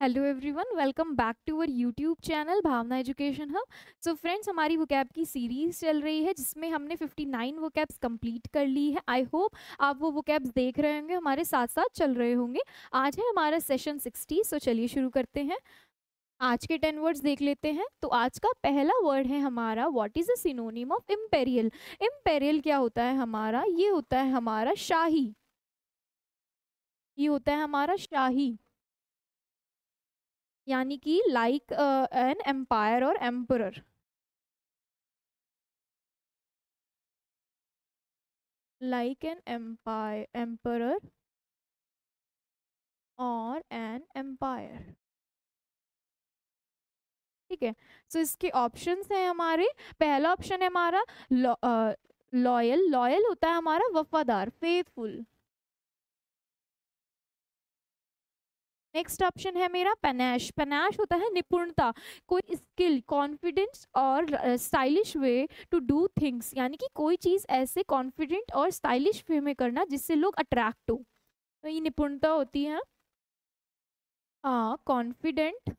Hello everyone, welcome back to our YouTube channel Bhavna education hub. So friends, हमारी vocab की series चल रही है जिसमें हमने 59 वोकैब्स कंप्लीट कर ली है। आई होप आप वो वोकैब्स देख रहे होंगे, हमारे साथ साथ चल रहे होंगे। आज है हमारा सेशन 60। सो चलिए शुरू करते हैं। आज के 10 वर्ड्स देख लेते हैं। तो आज का पहला वर्ड है हमारा what is the synonym of imperial. Imperial क्या होता है हमारा? ये होता है हमारा शाही। ये होता है हमारा शाही, यानी कि लाइक एन एम्पायर और emperor. Like an empire, emperor और एन एम्पायर। ठीक है। सो इसके ऑप्शंस हैं हमारे। पहला ऑप्शन है हमारा लॉयल। लॉयल होता है हमारा वफादार, फेथफुल। नेक्स्ट ऑप्शन है मेरा पैनाश। पैनाश होता है निपुणता, कोई स्किल, कॉन्फिडेंस और stylish way to do things, यानी कि कोई चीज़ ऐसे कॉन्फिडेंट और स्टाइलिश वे में करना जिससे लोग अट्रैक्ट हो। तो ये निपुणता होती है। हाँ, confident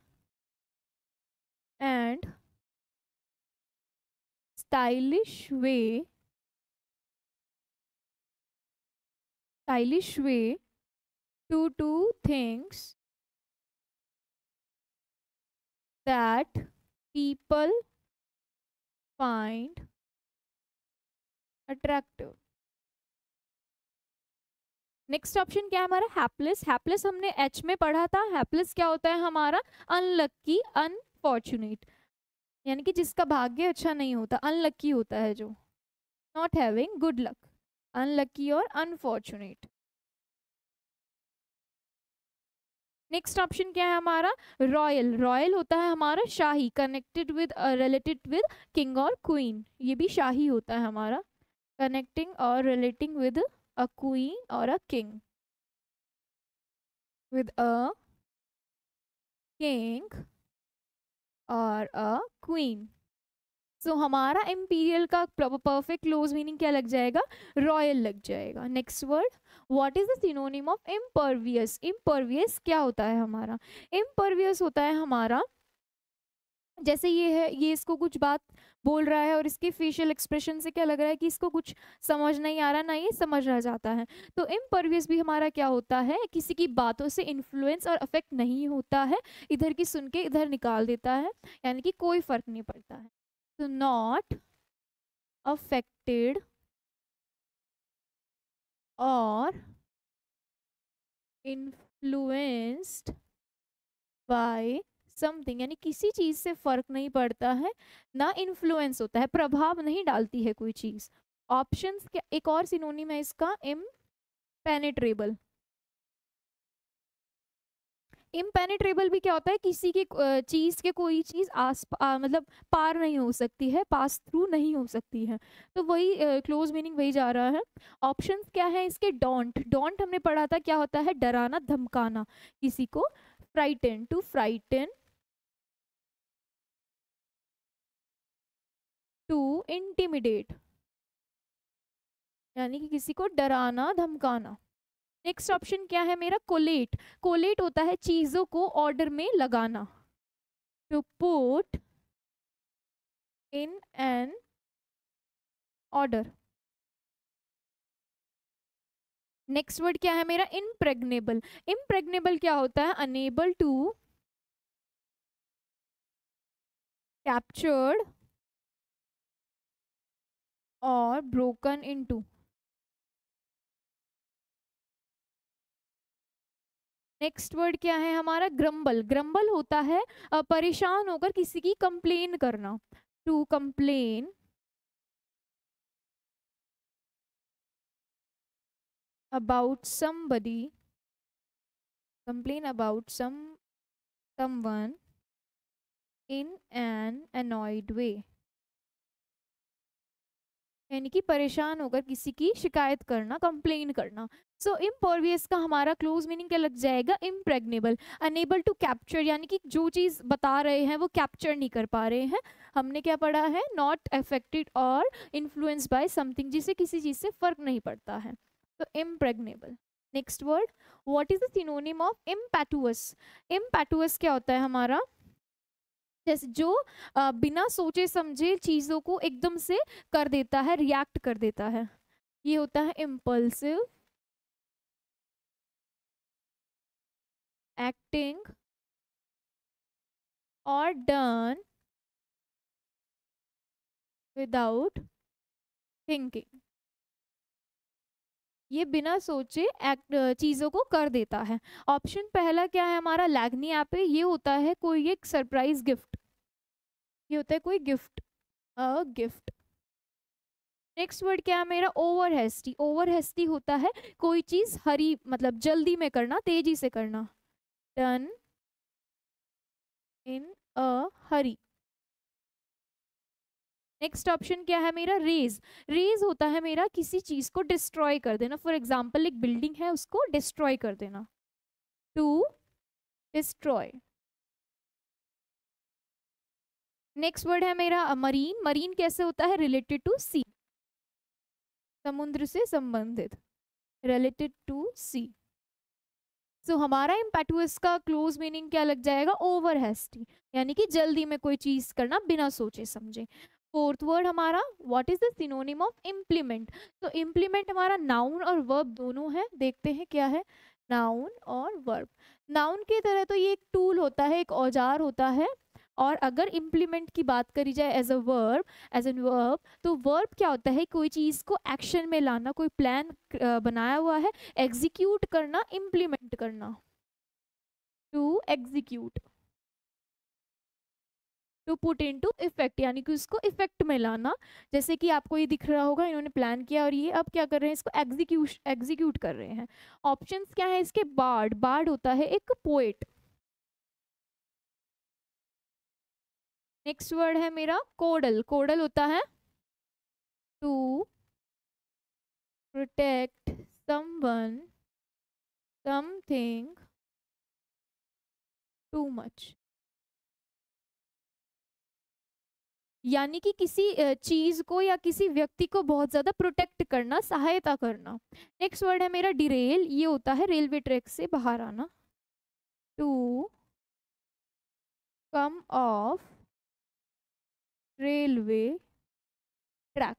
and stylish way, stylish way to do things that people find attractive। Next option क्या है हमारा? हैप्लेस। हैप्लेस हमने एच में पढ़ा था। हैप्लेस क्या होता है हमारा? अनलक्की, अनफॉर्चुनेट, यानी कि जिसका भाग्य अच्छा नहीं होता, अनलक्की होता है जो, not having good luck, unlucky और अनफॉर्चुनेट। नेक्स्ट ऑप्शन क्या है हमारा? रॉयल। रॉयल होता है हमारा शाही, connected with, related with king और क्वीन। ये भी शाही होता है हमारा, कनेक्टिंग और रिलेटिंग विद अ क्वीन और a king, with a king और अ क्वीन। सो हमारा इम्पीरियल का परफेक्ट क्लोज मीनिंग क्या लग जाएगा? रॉयल लग जाएगा। Next word, what is the synonym of impervious. Impervious क्या होता है हमारा? इम्परवियस होता है हमारा, जैसे ये है, ये इसको कुछ बात बोल रहा है और इसके फेशियल एक्सप्रेशन से क्या लग रहा है कि इसको कुछ समझ नहीं आ रहा, ना ये समझ रह जाता है। तो इम्परवियस भी हमारा क्या होता है? किसी की बातों से इन्फ्लुएंस और अफेक्ट नहीं होता है, इधर की सुन के इधर निकाल देता है, यानी कि कोई फर्क नहीं पड़ता है। तो नॉट अफेक्टेड और इन्फ्लुएंस्ड बाय समथिंग, यानी किसी चीज से फर्क नहीं पड़ता है, ना इन्फ्लुएंस होता है, प्रभाव नहीं डालती है कोई चीज। ऑप्शंस क्या? एक और सिनोनिम है इसका, इम्पेनेट्रेबल। इम्पेनेट्रेबल भी क्या होता है? किसी की चीज के, कोई चीज मतलब पार नहीं हो सकती है, पास थ्रू नहीं हो सकती है। तो वही क्लोज मीनिंग वही जा रहा है। ऑप्शंस क्या है इसके? डोंट। डोंट हमने पढ़ा था, क्या होता है? डराना, धमकाना किसी को। Frighten, to frighten, to intimidate, यानी कि किसी को डराना, धमकाना। नेक्स्ट ऑप्शन क्या है मेरा? कोलेट। कोलेट होता है चीजों को ऑर्डर में लगाना, to put in an order. Next word क्या है मेरा? इम्प्रेग्नेबल। इम्प्रेग्नेबल क्या होता है? अनेबल टू कैप्चर्ड और ब्रोकन इनटू। नेक्स्ट वर्ड क्या है हमारा? ग्रम्बल। ग्रम्बल होता है परेशान होकर किसी की कंप्लेन करना, to complain about somebody, complain about someone in an annoyed way, यानी कि परेशान होकर किसी की शिकायत करना, कंप्लेन करना। सो इम्परवियस का हमारा क्लोज मीनिंग क्या लग जाएगा? इम्प्रेग्नेबल। अनेबल टू कैप्चर, यानी कि जो चीज़ बता रहे हैं वो कैप्चर नहीं कर पा रहे हैं। हमने क्या पढ़ा है? Not affected or influence by something, जिसे किसी चीज़ से फर्क नहीं पड़ता है, तो impregnable. Next word, what is the synonym of impetuous? Impetuous क्या होता है हमारा? जैसे जो बिना सोचे समझे चीज़ों को एकदम से कर देता है, रिएक्ट कर देता है, ये होता है इम्पल्सिव, एक्टिंग और डन विदाउट थिंकिंग। ये बिना सोचे एक्ट चीज़ों को कर देता है। ऑप्शन पहला क्या है हमारा? लैग्नी ऐप है, ये होता है कोई एक सरप्राइज गिफ्ट, ये होता है कोई gift, a gift. Next word क्या है मेरा? Over hasty. ओवर हेस्टी होता है कोई चीज़ हरी, मतलब जल्दी में करना, तेजी से करना, done in a Hari. Next option क्या है मेरा? रेज। रेज होता है मेरा किसी चीज को डिस्ट्रॉय कर देना, फॉर एग्जाम्पल एक बिल्डिंग है उसको डिस्ट्रॉय कर देना, टू डिस्ट्रॉय। नेक्स्ट वर्ड है मेरा मरीन। मरीन कैसे होता है? रिलेटेड टू सी, समुद्र से संबंधित, रिलेटेड टू सी। सो हमारा इम्पेटुअस का क्लोज मीनिंग क्या लग जाएगा? ओवर हैस्टी, यानी कि जल्दी में कोई चीज करना बिना सोचे समझे। फोर्थ वर्ड हमारा, what is the synonym of implement? तो इम्प्लीमेंट हमारा नाउन और वर्ब दोनों है, देखते हैं क्या है नाउन और वर्ब। नाउन की तरह तो ये एक टूल होता है, एक औजार होता है, और अगर इम्प्लीमेंट की बात करी जाए as a verb, as an verb, तो वर्ब क्या होता है? कोई चीज़ को एक्शन में लाना, कोई प्लान बनाया हुआ है, एग्जीक्यूट करना, इम्प्लीमेंट करना, to execute, to put into effect, यानी कि उसको इफेक्ट में लाना। जैसे कि आपको ये दिख रहा होगा, इन्होंने प्लान किया और ये अब क्या कर रहे हैं? इसको एग्जीक्यूट कर रहे हैं। ऑप्शंस क्या है इसके? बार्ड। बार्ड होता है एक पोएट। नेक्स्ट वर्ड है मेरा कोडल। कोडल होता है to protect someone, something too much, यानी कि किसी चीज को या किसी व्यक्ति को बहुत ज्यादा प्रोटेक्ट करना, सहायता करना। नेक्स्ट वर्ड है मेरा डिरेल। ये होता है रेलवे ट्रैक से बाहर आना, to come off railway track.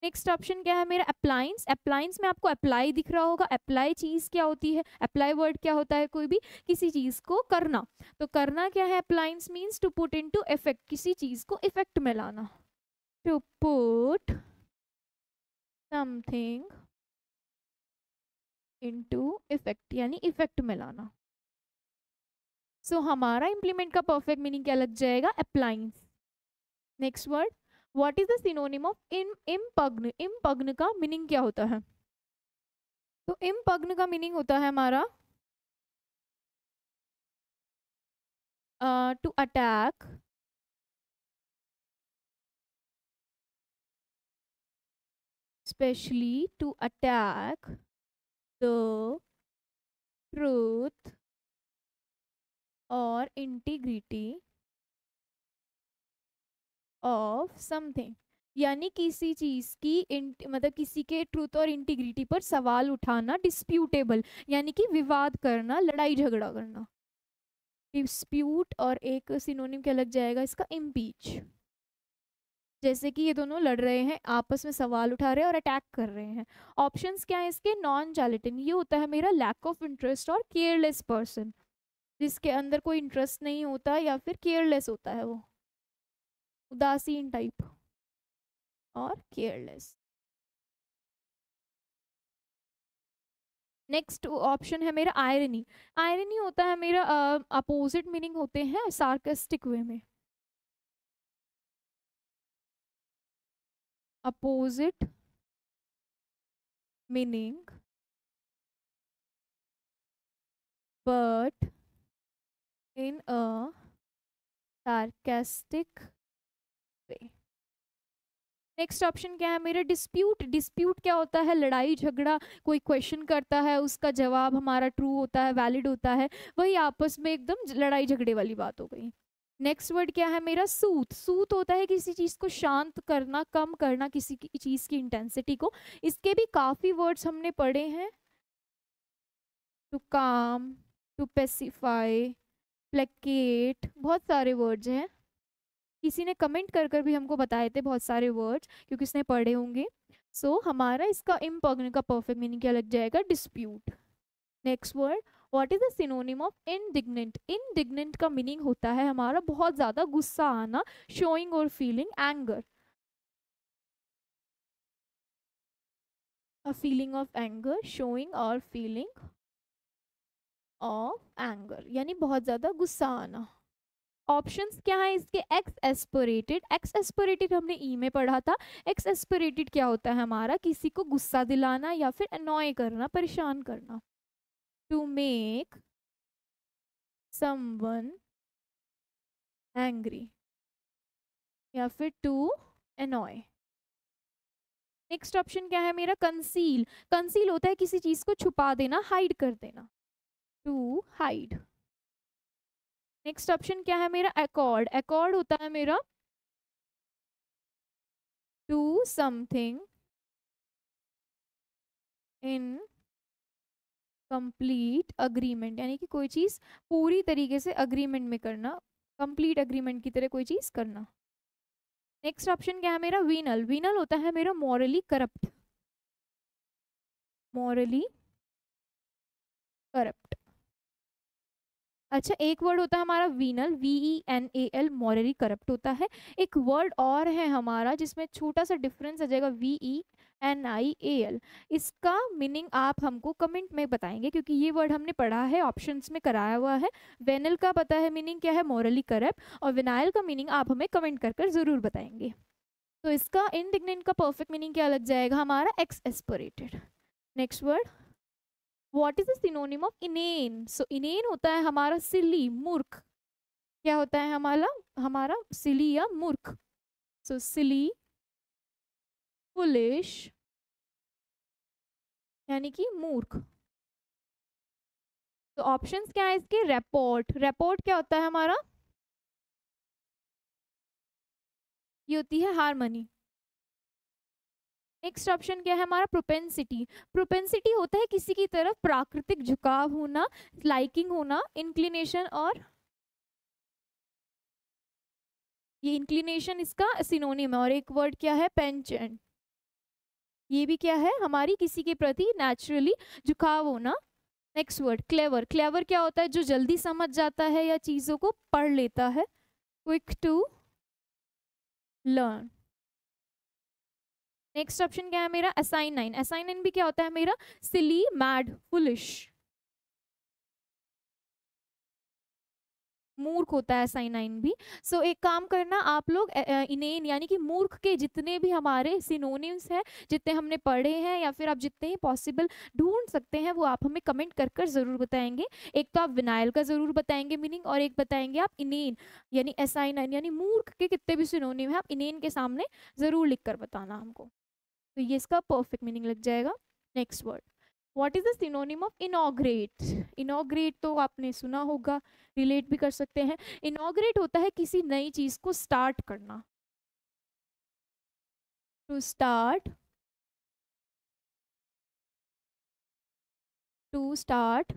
Next option क्या है मेरा? अप्लायंस। अप्लायंस में आपको अप्लाई दिख रहा होगा। अप्लाई चीज क्या होती है? अप्लाई वर्ड क्या होता है? कोई भी किसी चीज को करना। तो करना क्या है? Appliance means to put into effect, किसी चीज को इफेक्ट में लाना, to put something into effect, यानी इफेक्ट में लाना। सो हमारा इम्प्लीमेंट का परफेक्ट मीनिंग क्या लग जाएगा? Appliance. Next word, what is the synonym of impugn? Impugn का मीनिंग क्या होता है? तो इम्पग्न का मीनिंग होता है हमारा to attack, specially to attack the truth और इंटीग्रिटी ऑफ समथिंग, यानी किसी चीज की मतलब किसी के ट्रूथ और इंटीग्रिटी पर सवाल उठाना, डिस्प्यूटेबल, यानी कि विवाद करना, लड़ाई झगड़ा करना। डिस्प्यूट और एक सिनोनिम क्या लग जाएगा इसका? इम्पीच। जैसे कि ये दोनों लड़ रहे हैं, आपस में सवाल उठा रहे हैं और अटैक कर रहे हैं। ऑप्शंस क्या है इसके? नॉन चालिटन, ये होता है मेरा लैक ऑफ इंटरेस्ट और केयरलेस पर्सन, जिसके अंदर कोई इंटरेस्ट नहीं होता या फिर केयरलेस होता है, वो उदासीन टाइप और केयरलेस। नेक्स्ट ऑप्शन है मेरा आयरनी। आयरनी होता है मेरा अपोजिट मीनिंग होते हैं सार्कास्टिक वे में, opposite meaning but in a sarcastic way. Next option क्या है मेरा? डिस्प्यूट। डिस्प्यूट क्या होता है? लड़ाई झगड़ा, कोई क्वेश्चन करता है, उसका जवाब हमारा ट्रू होता है, वैलिड होता है, वही आपस में एकदम लड़ाई झगड़े वाली बात हो गई। नेक्स्ट वर्ड क्या है मेरा, सूथ। सूथ होता है किसी चीज को शांत करना, कम करना, किसी की चीज की इंटेंसिटी को। इसके भी काफी वर्ड्स हमने पढ़े हैं, टू काम, टू पेसिफाई, प्लेकेट, बहुत सारे वर्ड्स हैं। किसी ने कमेंट कर कर भी हमको बताए थे बहुत सारे वर्ड्स, क्योंकि उसने पढ़े होंगे। सो हमारा इसका इम्पॉर्टेंट का परफेक्ट मीनिंग क्या लग जाएगा, dispute. Next word, what is the synonym of indignant. Indignant का मीनिंग होता है हमारा बहुत ज्यादा गुस्सा आना, शोइंग और feeling anger, a feeling of anger, showing और फीलिंग ऑफ एंगर, यानी बहुत ज्यादा गुस्सा आना। ऑप्शंस क्या है इसके, एक्स एस्परेटेड। एक्स एस्परेटेड हमने ई में पढ़ा था। एक्स एस्परेटेड क्या होता है हमारा, किसी को गुस्सा दिलाना या फिर अनॉय करना, परेशान करना। टू मेक समवन एंग्री या फिर टू अनॉय। नेक्स्ट ऑप्शन क्या है मेरा, कंसील। कंसील होता है किसी चीज को छुपा देना, हाइड कर देना, टू हाइड। नेक्स्ट ऑप्शन क्या है मेरा, अकॉर्ड। अकॉर्ड होता है मेरा to something in complete agreement, यानी कि कोई चीज पूरी तरीके से अग्रीमेंट में करना, कंप्लीट अग्रीमेंट की तरह कोई चीज करना। नेक्स्ट ऑप्शन क्या है मेरा, वीनल। वीनल होता है मेरा मॉरली करप्ट, मॉरली करप्ट। अच्छा, एक वर्ड होता है हमारा वीनल, VENAL, मॉरली करप्ट होता है। एक वर्ड और है हमारा जिसमें छोटा सा डिफरेंस आ जाएगा, VENIAL। इसका मीनिंग आप हमको कमेंट में बताएंगे, क्योंकि ये वर्ड हमने पढ़ा है, ऑप्शंस में कराया हुआ है। वेनल का पता है मीनिंग क्या है, मॉरली करप्ट, और विनाइल का मीनिंग आप हमें कमेंट कर कर जरूर बताएंगे। तो इसका इंडिग्नेंट का परफेक्ट मीनिंग क्या लग जाएगा हमारा, x aspirated. Next word, what is the synonym of इनेन। सो इनेन होता है हमारा सिली, मूर्ख। क्या होता है हमारा हमारा सिली या मूर्ख। सो सिली, फुलिश, यानी कि मूर्ख। तो ऑप्शंस क्या है इसके, रेपोर्ट। रेपोर्ट क्या होता है हमारा, ये होती है हारमोनी। नेक्स्ट ऑप्शन क्या है हमारा, प्रोपेंसिटी। प्रोपेंसिटी होता है किसी की तरफ प्राकृतिक झुकाव होना, लाइकिंग होना, इंक्लिनेशन, और ये इंक्लिनेशन इसका सिनोनिम है। और एक वर्ड क्या है, पेंचेंट। ये भी क्या है, हमारी किसी के प्रति नेचुरली झुकाव होना। Next word, clever. क्लेवर क्या होता है, जो जल्दी समझ जाता है या चीजों को पढ़ लेता है, quick to learn. Next option क्या है मेरा, असाइनाइन। असाइनाइन भी क्या होता है मेरा, सिली, मैड, फुलिश, मूर्ख होता है साइनाइन भी। सो एक काम करना आप लोग, इनेन यानी कि मूर्ख के जितने भी हमारे सिनोनिम्स हैं, जितने हमने पढ़े हैं, या फिर आप जितने ही पॉसिबल ढूंढ सकते हैं, वो आप हमें कमेंट कर कर जरूर बताएंगे। एक तो आप विनाइल का जरूर बताएंगे मीनिंग, और एक बताएंगे आप इनेन यानी एसाइनाइन यानी मूर्ख के कितने भी सिनोनिम है, आप इनेन के सामने जरूर लिख कर बताना हमको। तो ये इसका परफेक्ट मीनिंग लग जाएगा। Next word, what is the synonym of inaugurate. Inaugurate तो आपने सुना होगा, रिलेट भी कर सकते हैं। इनॉग्रेट होता है किसी नई चीज को स्टार्ट करना, to start, to start,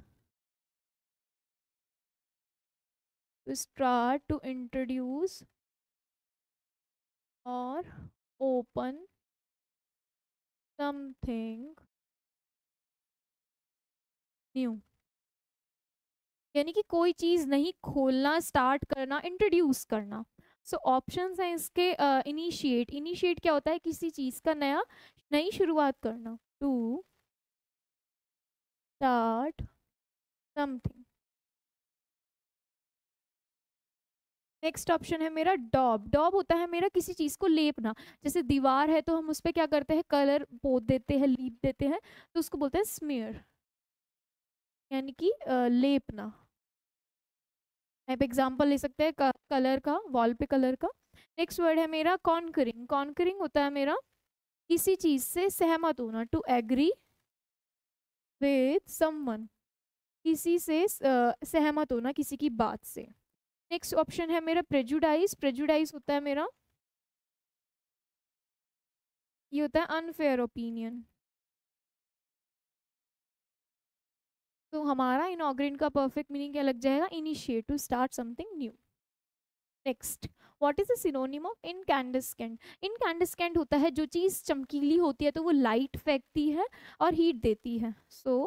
to start, to introduce और ओपन समथिंग न्यू, यानी कि कोई चीज नहीं खोलना, स्टार्ट करना, इंट्रोड्यूस करना। सो ऑप्शंस हैं इसके, इनिशिएट। इनिशिएट क्या होता है, किसी चीज का नई शुरुआत करना, to start something. Next option है मेरा डॉब। डॉब होता है मेरा किसी चीज को लेपना, जैसे दीवार है तो हम उस पर क्या करते हैं, कलर पोत देते हैं, लीप देते हैं, तो उसको बोलते हैं स्मीयर, यानी कि लेपना। आप एग्जांपल ले सकते हैं कलर का, वॉल पे कलर का। नेक्स्ट वर्ड है मेरा कॉन्करिंग। कॉन्करिंग होता है मेरा किसी चीज से सहमत होना, टू एग्री विथ समवन, किसी से सहमत होना किसी की बात से। नेक्स्ट ऑप्शन है मेरा प्रेजुडाइज। प्रेजुडाइज होता है मेरा, ये होता है अनफेयर ओपिनियन। तो हमारा इनॉग्रेंट का परफेक्ट मीनिंग क्या लग जाएगा? Initiate, to start something new. Next, what is the synonym of incandescent? Incandescent होता है जो चीज चमकीली होती है तो वो लाइट फेंकती है और हीट देती है। So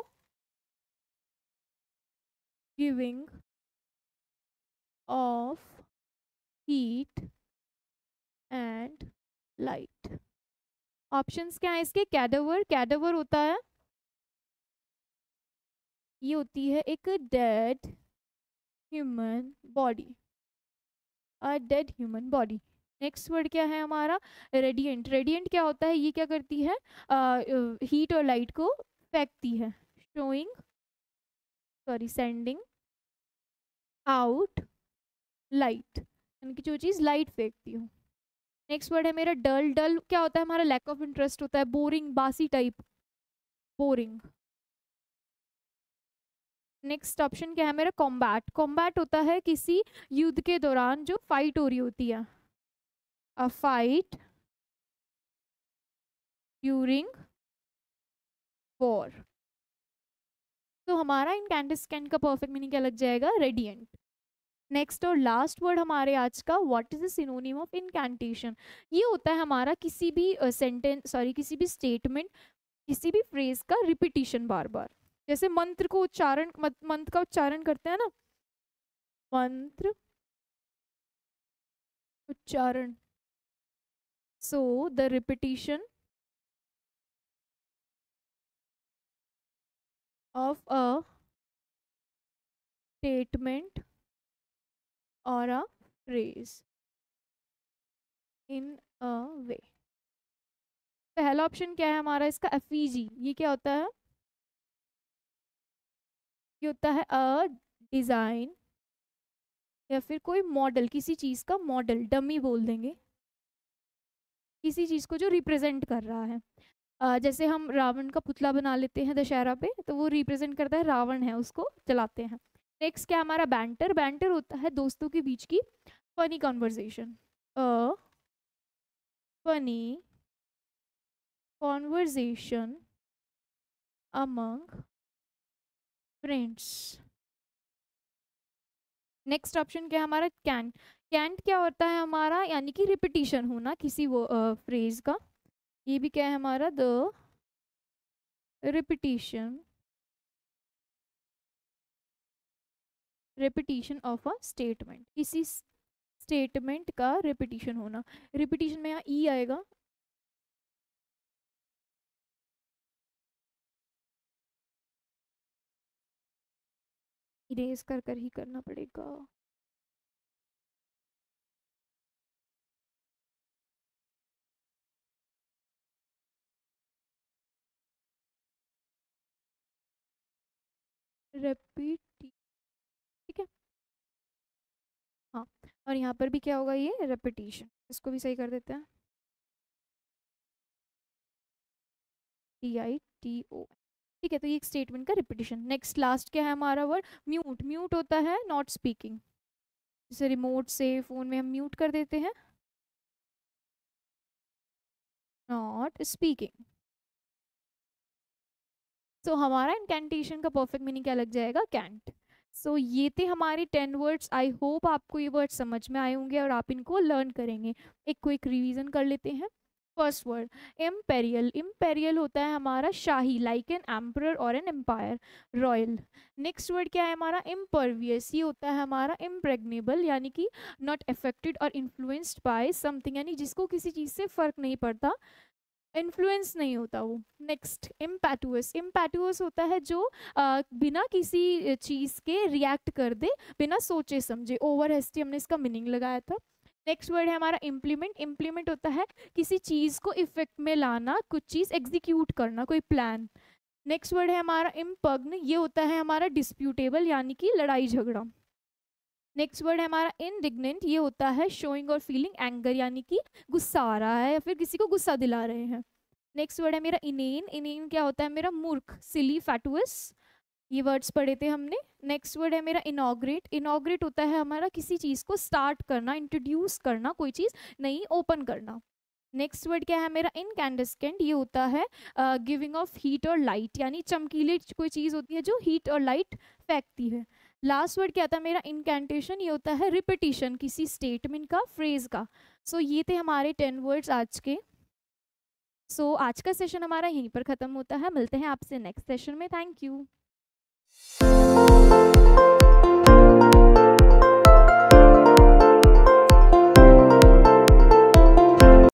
giving of heat and light. Options क्या है इसके? कैडावर, कैडावर होता है, ये होती है एक dead human body, a dead human body. Next word क्या है हमारा? रेडिएंट। रेडिएंट क्या होता है? ये क्या करती है? हीट और लाइट को फेंकती है। Showing, sorry, sending out light, यानी कि जो चीज़ लाइट फेंकती हो। नेक्स्ट वर्ड है मेरा डल। डल क्या होता है हमारा? लैक ऑफ इंटरेस्ट होता है, बोरिंग, बासी टाइप, बोरिंग। नेक्स्ट ऑप्शन क्या है मेरा? कॉम्बैट। कॉम्बैट होता है किसी युद्ध के दौरान जो फाइट हो रही होती है, अ फाइट ड्यूरिंग वॉर। तो हमारा इनकैंडेस्केंट का परफेक्ट मीनिंग क्या लग जाएगा? रेडिएंट। नेक्स्ट और लास्ट वर्ड हमारे आज का, what is the synonym of incantation? ये होता है हमारा किसी भी सेंटेंस, सॉरी, किसी भी स्टेटमेंट, किसी भी फ्रेज का रिपीटिशन बार बार। जैसे मंत्र को उच्चारण, मंत्र का उच्चारण करते हैं ना, मंत्र उच्चारण। So the repetition of a statement और अ फ्रेज इन अ वे। पहला ऑप्शन क्या है हमारा इसका? एफईजी। ये क्या होता है? ये होता है अ डिजाइन या फिर कोई मॉडल, किसी चीज का मॉडल, डमी बोल देंगे, किसी चीज को जो रिप्रेजेंट कर रहा है। जैसे हम रावण का पुतला बना लेते हैं दशहरा पे, तो वो रिप्रेजेंट करता है रावण है, उसको जलाते हैं। नेक्स्ट क्या हमारा? बैंटर। बैंटर होता है दोस्तों के बीच की funny conversation, a funny conversation among friends. Next option क्या है हमारा? कैंट। कैंट क्या होता है हमारा? यानी कि रिपीटिशन होना किसी वो फ्रेज का। ये भी क्या है हमारा? The repetition, repetition of a statement, किसी स्टेटमेंट का रिपीटिशन होना। रिपीटिशन में यहाँ ई आएगा। इरेज कर कर ही करना पड़ेगा। रिपीट, ठीक है, हाँ। और यहाँ पर भी क्या होगा? ये रिपीटिशन, इसको भी सही कर देते हैं, TITO। ठीक है, तो ये एक स्टेटमेंट का रिपीटिशन। नेक्स्ट लास्ट क्या है हमारा वर्ड? म्यूट। म्यूट होता है नॉट स्पीकिंग, जैसे रिमोट से फोन में हम म्यूट कर देते हैं, नॉट स्पीकिंग। सो हमारा इनकैंटेशन का परफेक्ट मीनिंग क्या लग जाएगा? कैंट। सो ये थे हमारे 10 वर्ड्स। आई होप आपको ये वर्ड समझ में आए होंगे और आप इनको लर्न करेंगे। एक क्विक रिवीजन कर लेते हैं। First word imperial. इम्पेरियल होता है हमारा शाही, लाइक एन एम्परर और an empire, royal. Next word क्या है हमारा? इम्परवियस। ये होता है हमारा इम्प्रेग्नेबल, यानी कि नॉट अफेक्टेड और इन्फ्लुएंस्ड बाय समथिंग, यानी जिसको किसी चीज़ से फर्क नहीं पड़ता, इन्फ्लुएंस नहीं होता वो। नेक्स्ट इम्पैटुअस। इम्पैटुअस होता है जो बिना किसी चीज़ के रिएक्ट कर दे, बिना सोचे समझे, ओवर हेस्टी, हमने इसका मीनिंग लगाया था। नेक्स्ट वर्ड है हमारा इम्प्लीमेंट। इम्प्लीमेंट होता है किसी चीज़ को इफेक्ट में लाना, कुछ चीज़ एग्जीक्यूट करना, कोई प्लान। नेक्स्ट वर्ड है हमारा इम्पग्न। ये होता है हमारा डिस्प्यूटेबल, यानी कि लड़ाई झगड़ा। नेक्स्ट वर्ड है हमारा इंडिग्नेंट। ये होता है शोइंग और फीलिंग एंगर, यानी कि गुस्सा आ रहा है या फिर किसी को गुस्सा दिला रहे हैं। नेक्स्ट वर्ड है मेरा इनेन। इनेन क्या होता है मेरा? मूर्ख, सिली, फैटुअस। ये वर्ड्स पढ़े थे हमने। नेक्स्ट वर्ड है मेरा इनॉग्रेट। इनॉग्रेट होता है हमारा किसी चीज़ को स्टार्ट करना, इंट्रोड्यूस करना, कोई चीज़ नई ओपन करना। नेक्स्ट वर्ड क्या है मेरा इनकैंडेस्केंट। ये होता है गिविंग ऑफ हीट और लाइट, यानी चमकीली कोई चीज़ होती है जो हीट और लाइट फेंकती है। लास्ट वर्ड क्या था मेरा इनकैंटेशन। ये होता है रिपीटिशन किसी स्टेटमेंट का, फ्रेज का। सो ये थे हमारे 10 वर्ड्स आज के। सो आज का सेशन हमारा यहीं पर ख़त्म होता है। मिलते हैं आपसे नेक्स्ट सेशन में। Thank you.